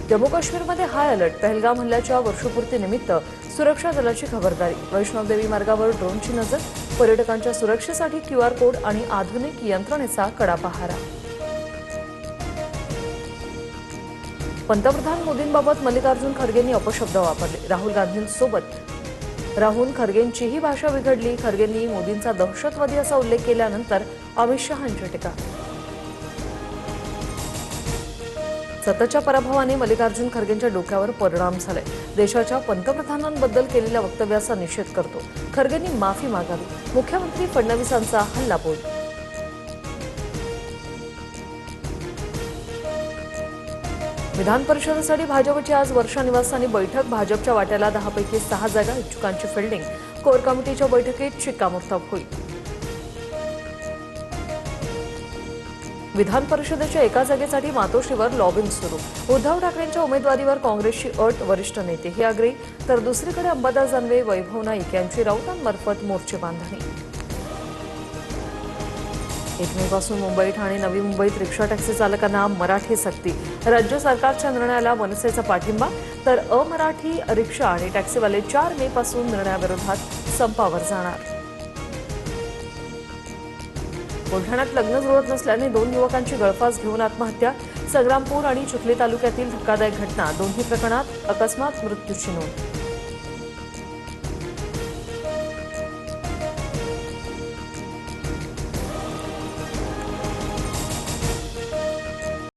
जम्मू काश्मीरमध्ये high alert. Pahalgam हल्ल्याच्या वर्षपूर्तीनिमित्त सुरक्षा दलाची खबरदारी. वैष्णोदेवी मार्गावर ड्रोनची नजर. पर्यटकांच्या सुरक्षेसाठी QR कोड आणि आधुनिक यंत्रणेचा कड़ा पहारा. पंतप्रधान मोदींबाबत मल्लिकार्जुन खरगेंनी अपशब्द वापरले. राहुल गांधींसोबत राहून खरगेंचीही भाषा बिघडली. खरगेंनी मोदींचा दहशतवादी असा उल्लेख केल्यानंतर अमित शहांची टीका. सततच्या पराभवाने मल्लिकार्जुन खरगेंच्या डोक्यावर परिणाम झालाय. देशाच्या पंतप्रधानांबद्दल केलेल्या वक्तव्याचा निषेध करतो. खरगेंनी माफी मागावी. मुख्यमंत्री फडणवीसांचा हल्लाबोल. विधान परिषदेसाठी भाजपची आज वर्षा निवासस्थानी बैठक. भाजपच्या वाट्याला 10 पैकी 6 जागा. इच्छुकांची फिल्डिंग. कोर कमिटीच्या बैठकीत शिक्कामोर्तब होईल. विधान परिषदेच्या एका जागेसाठी मातोश्रीवर लॉबिंग सुरू. उद्धव ठाकरेंच्या उमेदवारीवर काँग्रेसची अट. वरिष्ठ नेतेही आग्रही. तर दुसरीकडे अंबादास दानवे, वैभव नाईक यांची राऊतांमार्फत मोर्चे बांधणी. 1 मे पासून मुंबई, ठाणे, नवी मुंबईत रिक्षा टॅक्सी चालकांना मराठी सक्ती. राज्य सरकारच्या निर्णयाला मनसेचा पाठिंबा. तर अमराठी रिक्षा आणि टॅक्सीवाले 4 मे पासून निर्णयाविरोधात संपावर जाणार. बुलढाण्यात लग्न जुळत नसल्याने 2 युवकांची गळफास घेऊन आत्महत्या. संग्रामपूर आणि चिखली तालुक्यातील धक्कादायक घटना. दोन्ही प्रकरणात अकस्मात मृत्यूची नोंद.